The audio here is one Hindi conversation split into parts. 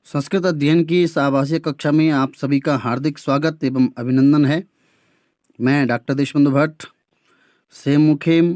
संस्कृत अध्ययन की इस आवासीय कक्षा में आप सभी का हार्दिक स्वागत एवं अभिनंदन है। मैं डॉक्टर देशबंधु भट्ट सेम मुखेम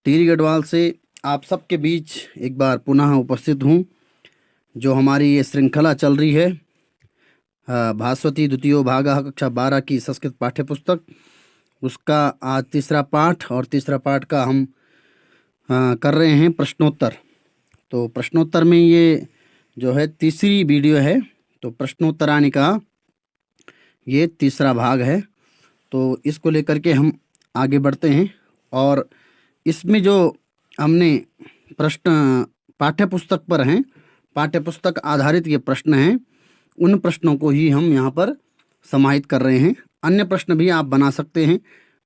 टिहरी गढ़वाल से आप सबके बीच एक बार पुनः उपस्थित हूँ। जो हमारी ये श्रृंखला चल रही है भास्वती द्वितीयो भागः कक्षा 12 की संस्कृत पाठ्य पुस्तक, उसका आज तीसरा पाठ और तीसरा पाठ का हम कर रहे हैं प्रश्नोत्तर। तो प्रश्नोत्तर में ये जो है तीसरी वीडियो है, तो प्रश्नोत्तरानी का ये तीसरा भाग है। तो इसको लेकर के हम आगे बढ़ते हैं और इसमें जो हमने प्रश्न पाठ्य पुस्तक पर हैं, पाठ्य पुस्तक आधारित ये प्रश्न हैं, उन प्रश्नों को ही हम यहाँ पर समाहित कर रहे हैं। अन्य प्रश्न भी आप बना सकते हैं,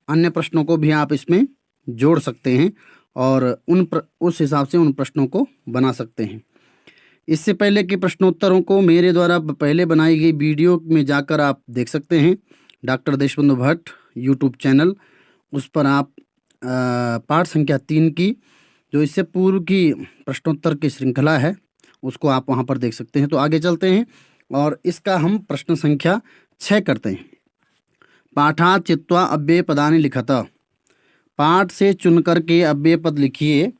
अन्य प्रश्नों को भी आप इसमें जोड़ सकते हैं और उस हिसाब से उन प्रश्नों को बना सकते हैं। इससे पहले के प्रश्नोत्तरों को मेरे द्वारा पहले बनाई गई वीडियो में जाकर आप देख सकते हैं। Doctor Deshbandhu Bhatt YouTube channel, उस पर आप पाठ संख्या 3 की जो इससे पूर्व की प्रश्नोत्तर की श्रृंखला है उसको आप वहां पर देख सकते हैं। तो आगे चलते हैं और इसका हम प्रश्न संख्या 6 करते हैं। पाठात् चित्वा अव्यय पदानि लिखत। पाठ से चुन करके अव्यय पद लिखिए।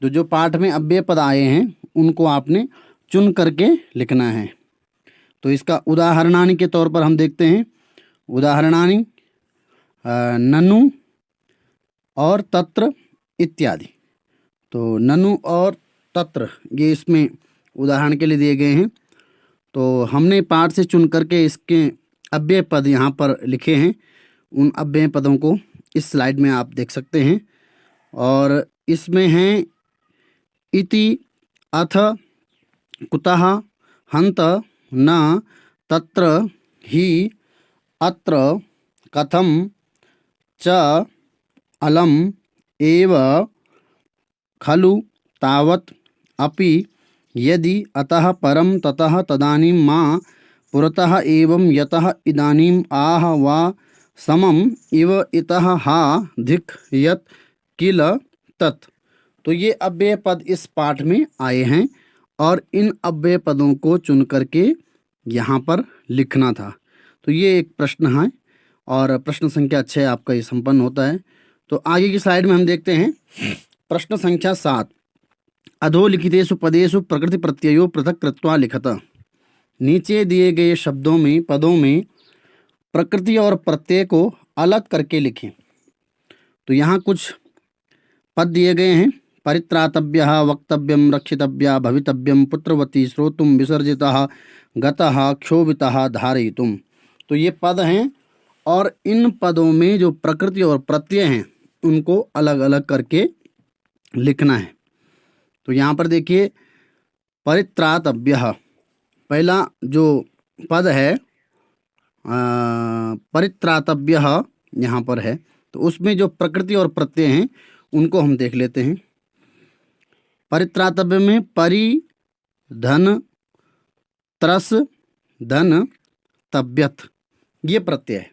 जो पाठ में अव्यय पद आए हैं उनको आपने चुन करके लिखना है। तो इसका उदाहरणानि के तौर पर हम देखते हैं। उदाहरणानि ननु और तत्र इत्यादि। तो ननु और तत्र ये इसमें उदाहरण के लिए दिए गए हैं। तो हमने पाठ से चुन करके इसके अव्यय पद यहाँ पर लिखे हैं। उन अव्यय पदों को इस स्लाइड में आप देख सकते हैं और इसमें हैं इति, अथ, कुतः, हन्त, न, तत्र, हि, अत्र, कथम, च, अलम, एव, खलु, तावत्, अपि, यदि, अतः, परं, ततः, तदानीं, मा, पुरतः, एवं, यतः, इदानीं, आह, वा, समम, इव, इतः, हा, धिक्, यत्, किल, तत्। तो ये अव्यय पद इस पाठ में आए हैं और इन अव्यय पदों को चुन करके यहाँ पर लिखना था। तो ये एक प्रश्न है और प्रश्न संख्या 6 आपका ये संपन्न होता है। तो आगे की स्लाइड में हम देखते हैं प्रश्न संख्या 7। अधोलिखितेषु पदेषु प्रकृति प्रत्ययो पृथक कृत्वा लिखत। नीचे दिए गए शब्दों में, पदों में प्रकृति और प्रत्यय को अलग करके लिखें। तो यहाँ कुछ पद दिए गए हैं। परित्रातव्यः, वक्तव्यं, रक्षितव्या, भवितव्यं, पुत्रवती, श्रोतुं, विसर्जितः, गतः, क्षोभितः, धारयितुं। तो ये पद हैं और इन पदों में जो प्रकृति और प्रत्यय हैं उनको अलग अलग करके लिखना है। तो यहाँ पर देखिए परित्रातव्यः, पहला जो पद है परित्रातव्यः यहाँ पर है। तो उसमें जो प्रकृति और प्रत्यय हैं उनको हम देख लेते हैं। परित्रातव्य में परि, धन, त्रस, धन, तव्यत, ये प्रत्यय है।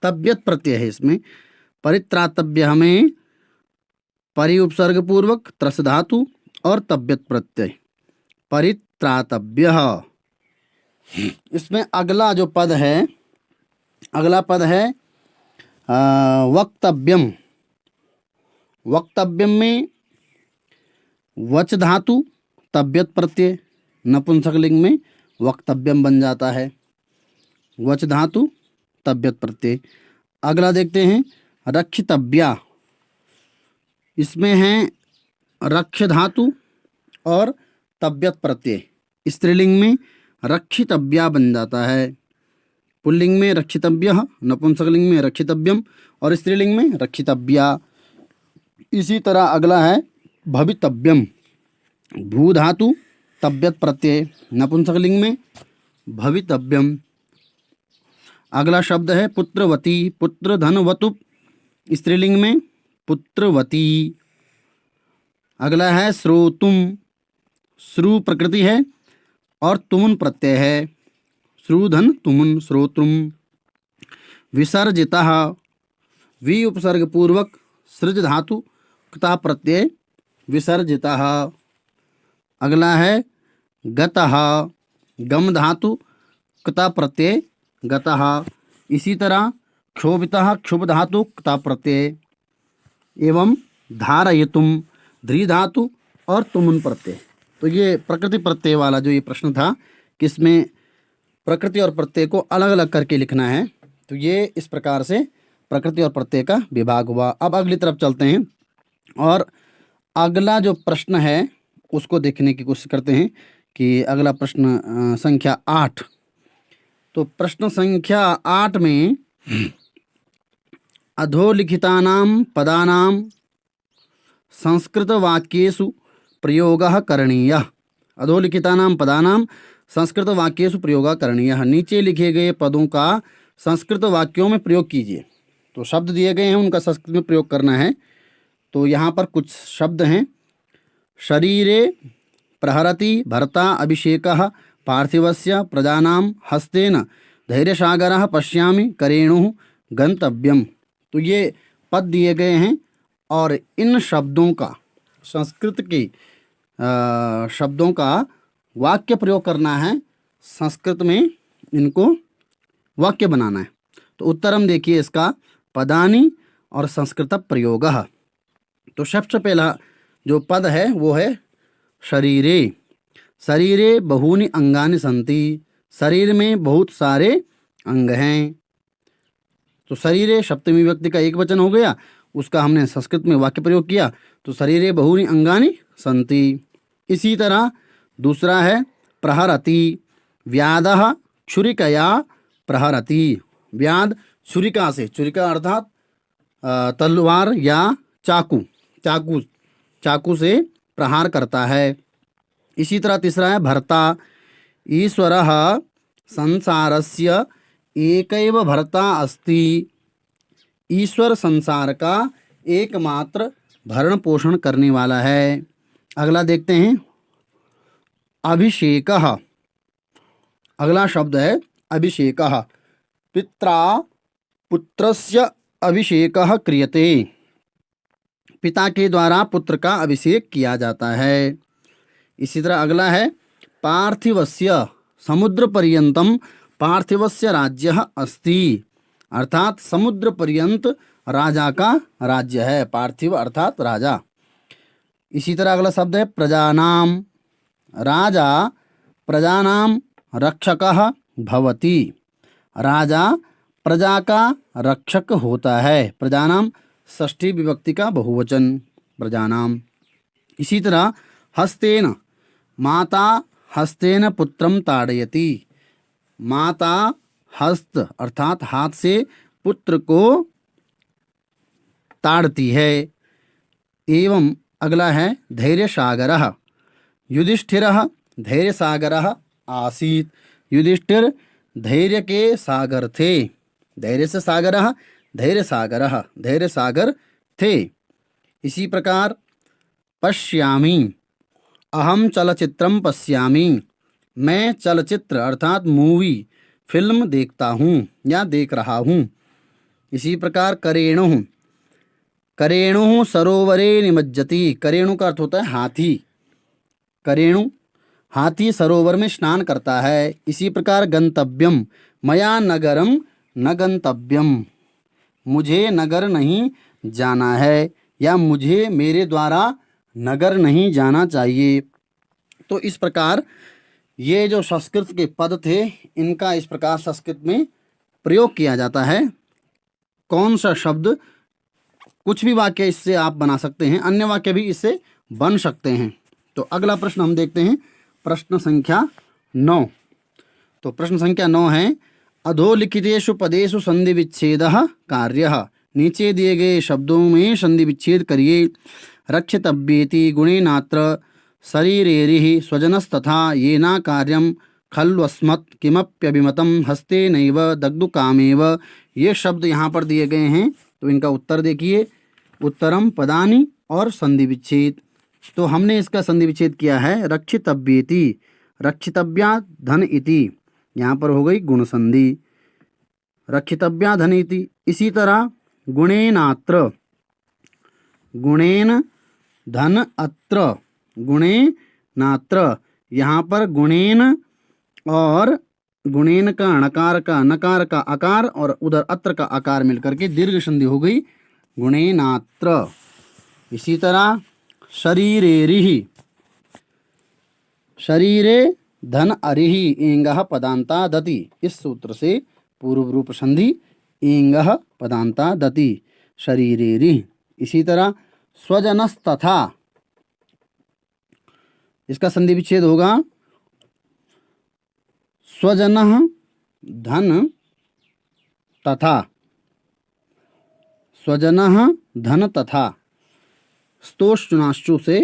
तव्यत प्रत्यय है इसमें। परित्रातव्य में परि उपसर्ग पूर्वक त्रस धातु और तव्यत प्रत्यय। परित्रातव्य। इसमें अगला जो पद है, अगला पद है वक्तव्यम। वक्तव्यम में वच धातु तव्यत प्रत्यय, नपुंसकलिंग में वक्तव्यम बन जाता है। वच धातु तव्यत प्रत्यय। अगला देखते हैं रक्षितव्या। इसमें है रक्ष धातु और तव्यत प्रत्यय। स्त्रीलिंग में रक्षितव्या बन जाता है। पुल्लिंग में रक्षितव्यः, नपुंसकलिंग में रक्षितव्यम और स्त्रीलिंग में रक्षितव्या। इसी तरह अगला है भवितव्यम। भू धातु तव्यत प्रत्यय, नपुंसकलिंग में भवितव्यम। अगला शब्द है पुत्रवती। पुत्र धनवतु, स्त्रीलिंग में पुत्रवती। अगला है श्रोतुम। श्रु प्रकृति है और तुमुन प्रत्यय है। श्रुधन तुमुन, श्रोतुम। विसर्जितः, वि उपसर्ग पूर्वक सृज धातु क्ता प्रत्यय, विसर्जितः। अगला है गतः। गम धातु क्ता प्रत्यय गतः। इसी तरह क्षोभितः क्षुभ धातु क्ता प्रत्यय एवं धारयितुम ध्री धातु और तुमुन प्रत्यय। तो ये प्रकृति प्रत्यय वाला जो ये प्रश्न था किसमें प्रकृति और प्रत्यय को अलग अलग करके लिखना है। तो ये इस प्रकार से प्रकृति और प्रत्यय का विभाग हुआ। अब अगली तरफ चलते हैं और अगला जो प्रश्न है उसको देखने की कोशिश करते हैं कि अगला प्रश्न संख्या 8। तो प्रश्न संख्या 8 में अधोलिखितानां पदानां संस्कृत वाक्येषु प्रयोगः करणीयः। अधोलिखितानां पदानां संस्कृत वाक्येषु प्रयोगः करणीयः। नीचे लिखे गए पदों का संस्कृत वाक्यों में प्रयोग कीजिए। तो शब्द दिए गए हैं उनका संस्कृत में प्रयोग करना है। तो यहाँ पर कुछ शब्द हैं। शरीरे प्रहरति भर्ता अभिषेकः पार्थिवस्य प्रजानां हस्तेन धैर्यसागरः पश्यामि करेणुः गंतव्यम। तो ये पद दिए गए हैं और इन शब्दों का संस्कृत के शब्दों का वाक्य प्रयोग करना है। संस्कृत में इनको वाक्य बनाना है। तो उत्तरम देखिए इसका पदानि और संस्कृत प्रयोगः। तो सबसे पहला जो पद है वो है शरीरे। शरीरे बहूनि अंगानि सन्ति। शरीर में बहुत सारे अंग हैं। तो शरीरे सप्तमी व्यक्ति का एक वचन हो गया, उसका हमने संस्कृत में वाक्य प्रयोग किया। तो शरीरे बहूनि अंगानि सन्ति। इसी तरह दूसरा है प्रहरति। व्याधः छुरिकया प्रहरति। व्याध छुरिका से, छुरिका अर्थात तलवार या चाकू, चाकू से प्रहार करता है। इसी तरह तीसरा है भर्ता। ईश्वरः संसारस्य एकैव भर्ता अस्ति। ईश्वर संसार का एकमात्र भरण पोषण करने वाला है। अगला देखते हैं अभिषेकः। अगला शब्द है अभिषेकः। पित्रा पुत्रस्य अभिषेकः क्रियते। पिता के द्वारा पुत्र का अभिषेक किया जाता है। इसी तरह अगला है पार्थिवस्य समुद्र पर्यंतम पार्थिवस्य राज्यः अस्ति। अर्थात समुद्र पर्यंत राजा का राज्य है। पार्थिव अर्थात राजा। इसी तरह अगला शब्द है प्रजानाम। राजा प्रजानाम रक्षकः भवति। राजा प्रजा का रक्षक होता है। प्रजानाम षष्ठी विभक्ति का बहुवचन प्रजानाम। इसी तरह हस्तेन। माता हस्तेन पुत्रम ताड़यति। माता हस्त अर्थात हाथ से पुत्र को ताड़ती है। एवं अगला है धैर्यसागरः। युधिष्ठिरः धैर्यसागरः आसीत्। युधिष्ठिर धैर्य के सागर थे। धैर्य से सागरः धैर्यसागरः, धैर्यसागर थे। इसी प्रकार पश्यामि। अहम चलचित्रम पश्यामि। मैं चलचित्र अर्थात मूवी फिल्म देखता हूँ या देख रहा हूँ। इसी प्रकार करेणुः। करेणुः सरोवरे निमज्जति। करेणु का अर्थ होता है हाथी। करेणु हाथी सरोवर में स्नान करता है। इसी प्रकार गंतव्यम। मया नगरम न गंतव्यम। मुझे नगर नहीं जाना है या मुझे मेरे द्वारा नगर नहीं जाना चाहिए। तो इस प्रकार ये जो संस्कृत के पद थे इनका इस प्रकार संस्कृत में प्रयोग किया जाता है। कौन सा शब्द, कुछ भी वाक्य इससे आप बना सकते हैं, अन्य वाक्य भी इससे बन सकते हैं। तो अगला प्रश्न हम देखते हैं प्रश्न संख्या 9। तो प्रश्न संख्या 9 है अधोलिखितेषु पदेषु संधि विच्छेदः कार्यः। नीचे दिए गए शब्दों में संधि विच्छेद करिए। रक्षितव्येति गुणेनात्र शरीरेरिः स्वजनस्तथा येना कार्यं खल्वस्मत् किमप्यभिमतं हस्तेनैव दग्धुकामेव। ये शब्द यहाँ पर दिए गए हैं। तो इनका उत्तर देखिए। उत्तरम पदानि और संधि विच्छेद। तो हमने इसका संधि विच्छेद किया है रक्षितव्येति। रक्षितव्या धन इति, यहाँ पर हो गई गुण संधि। रक्षितव्या धन इति। इसी तरह गुणेनात्र। गुणेन धन अत्र। गुणे नात्र, यहाँ पर गुणेन और गुणेन का णकार का नकार का आकार और उधर अत्र का आकार मिलकर के दीर्घ संधि हो गई गुणेनात्र। इसी तरह शरीरेरिहि, शरीरे धन अरिहि एंगः पदांता दति, इस सूत्र से पूर्व रूप संधि एंगः पदांता दति शरीरेरिहि। इसी तरह स्वजनस्तथा, इसका संधि विच्छेद होगा स्वजनः धन तथा, स्वजनः धन तथा, स्तोष्णाश्चु से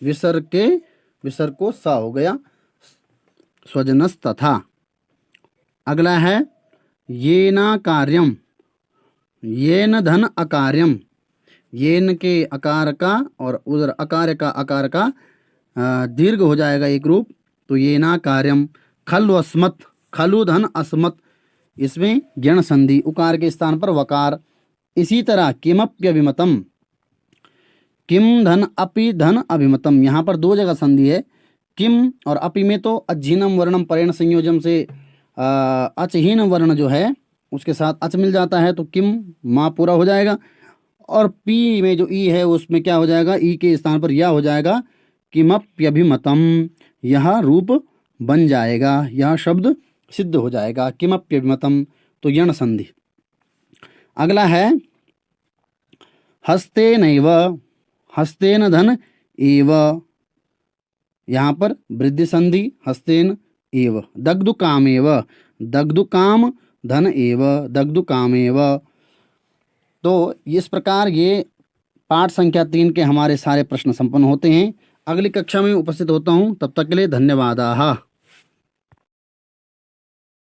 विसर्ग को सा हो गया स्वजनस तथा। अगला है येना कार्यम, येन धन अकार्यम, येन के आकार का और उधर अकार का आकार का दीर्घ हो जाएगा एक रूप, तो येना कार्यम। खलु अस्मत्, खलु धन अस्मत्, इसमें गण संधि उकार के स्थान पर वकार। इसी तरह किमप्यभिमतम, किम धन अपि धन अभिमतम, यहाँ पर दो जगह संधि है। किम और अपि में तो अज्हीनम वर्णम परेण संयोजन से अचहीन वर्ण जो है उसके साथ अच मिल जाता है, तो किम माँ पूरा हो जाएगा। और पी में जो ई है उसमें क्या हो जाएगा, ई के स्थान पर या हो जाएगा किमप्यभिमतम, यह रूप बन जाएगा, यह शब्द सिद्ध हो जाएगा किमप्यभिमतम, तो यण संधि। अगला है हस्तेनैव, हस्तेन धन एव, यहाँ पर वृद्धि संधि हस्तेन एव। दग्धुकामेव, दग्धुकाम धन एव, दग्धुकामेव। तो इस प्रकार ये पाठ संख्या 3 के हमारे सारे प्रश्न संपन्न होते हैं। अगली कक्षा में उपस्थित होता हूँ, तब तक के लिए धन्यवाद।